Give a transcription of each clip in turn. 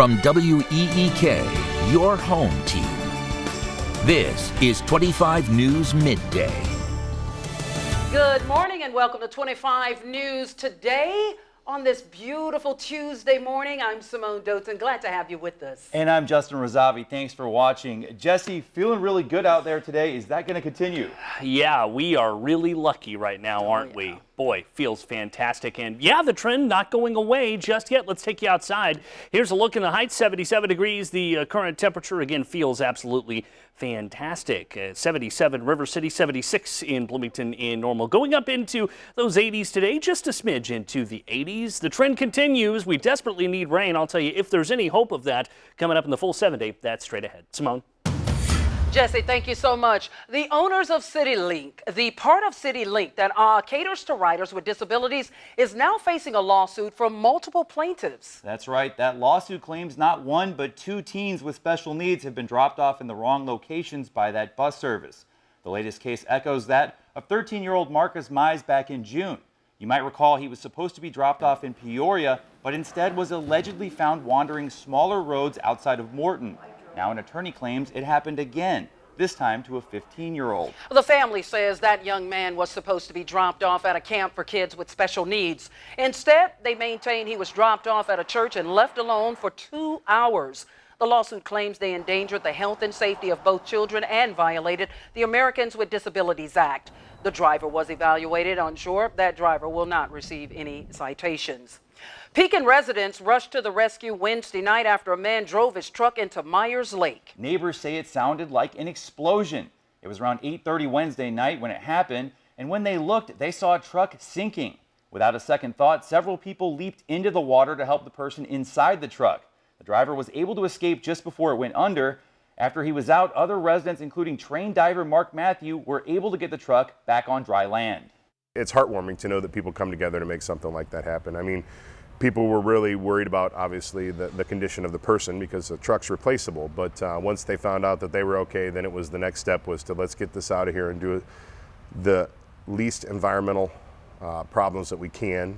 from WEEK, your home team. This is 25 News Midday. Good morning and welcome to 25 News today. On this beautiful Tuesday morning, I'm Simone Dotzen. Glad to have you with us. And I'm Justin Razavi. Thanks for watching. Jesse, feeling really good out there today. Is that going to continue? Yeah, we are really lucky right now, aren't we? Boy, feels fantastic. And yeah, the trend not going away just yet. Let's take you outside. Here's a look in the heights, 77 degrees. The current temperature, again, feels absolutely fantastic. 77 River City, 76 in Bloomington in Normal. Going up into those 80s today, just a smidge into the 80s. The trend continues. We desperately need rain. I'll tell you, if there's any hope of that coming up in the full 7-day, that's straight ahead. Simone. Jesse, thank you so much. The owners of CityLink, the part of CityLink that caters to riders with disabilities, is now facing a lawsuit from multiple plaintiffs. That's right. That lawsuit claims not one, but two teens with special needs have been dropped off in the wrong locations by that bus service. The latest case echoes that of 13-year-old Marcus Mize back in June. You might recall he was supposed to be dropped off in Peoria, but instead was allegedly found wandering smaller roads outside of Morton. Now an attorney claims it happened again, this time to a 15-year-old. The family says that young man was supposed to be dropped off at a camp for kids with special needs. Instead, they maintain he was dropped off at a church and left alone for 2 hours. The lawsuit claims they endangered the health and safety of both children and violated the Americans with Disabilities Act. The driver was evaluated on shore. That driver will not receive any citations. Pekin residents rushed to the rescue Wednesday night after a man drove his truck into Myers Lake. Neighbors say it sounded like an explosion. It was around 8:30 Wednesday night when it happened, and when they looked, they saw a truck sinking. Without a second thought, several people leaped into the water to help the person inside the truck. The driver was able to escape just before it went under. After he was out, other residents, including trained diver Mark Matthew, were able to get the truck back on dry land. It's heartwarming to know that people come together to make something like that happen. I mean, people were really worried about, obviously, the condition of the person because the truck's replaceable. But once they found out that they were okay, then it was the next step was to let's get this out of here and do the least environmental problems that we can.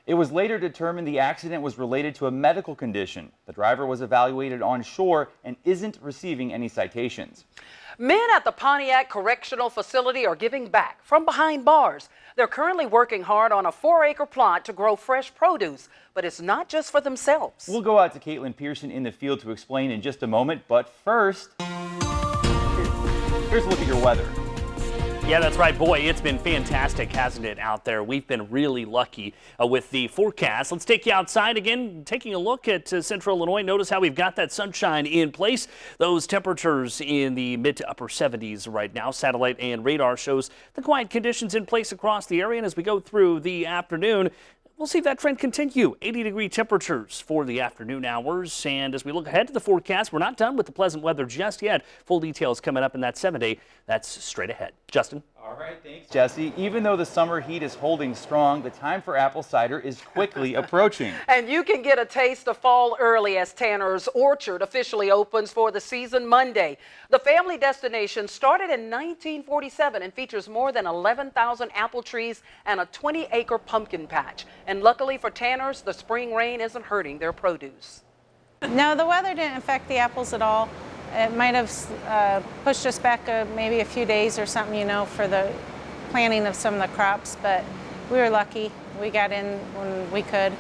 It was later determined the accident was related to a medical condition. The driver was evaluated on shore and isn't receiving any citations. Men at the Pontiac Correctional Facility are giving back from behind bars. They're currently working hard on a 4-acre plot to grow fresh produce, but it's not just for themselves. We'll go out to Caitlin Pearson in the field to explain in just a moment, but first, here's a look at your weather. Yeah, that's right. Boy, it's been fantastic, hasn't it, out there? We've been really lucky with the forecast. Let's take you outside again, taking a look at central Illinois. Notice how we've got that sunshine in place. Those temperatures in the mid to upper 70s right now. Satellite and radar shows the quiet conditions in place across the area. And as we go through the afternoon, we'll see that trend continue. 80-degree temperatures for the afternoon hours. And as we look ahead to the forecast, we're not done with the pleasant weather just yet. Full details coming up in that 7-day. That's straight ahead. Justin? All right, thanks, Jesse. Even though the summer heat is holding strong, the time for apple cider is quickly approaching. And you can get a taste of fall early as Tanner's Orchard officially opens for the season Monday. The family destination started in 1947 and features more than 11,000 apple trees and a 20-acre pumpkin patch. And luckily for Tanner's, the spring rain isn't hurting their produce. No, the weather didn't affect the apples at all. It might have pushed us back maybe a few days or something, you know, for the planting of some of the crops, but we were lucky. We got in when we could.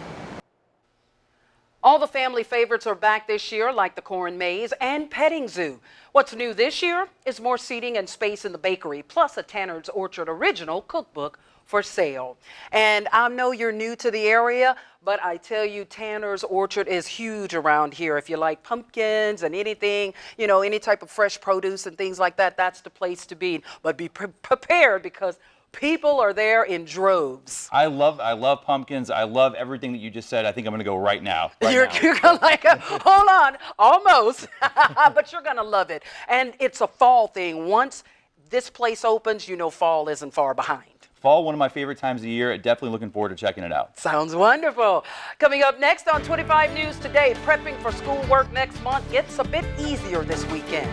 All the family favorites are back this year, like the corn maze and petting zoo. What's new this year is more seating and space in the bakery, plus a Tanner's Orchard original cookbook for sale. And I know you're new to the area, but I tell you, Tanner's Orchard is huge around here. If you like pumpkins and anything, you know, any type of fresh produce and things like that, that's the place to be. But be prepared because people are there in droves. I love pumpkins. I love everything that you just said. I think I'm going to go right now. You're gonna like, hold on, almost, but you're going to love it. And it's a fall thing. Once this place opens, you know fall isn't far behind. Fall, one of my favorite times of the year. Definitely looking forward to checking it out. Sounds wonderful. Coming up next on 25 News Today, prepping for schoolwork next month gets a bit easier this weekend.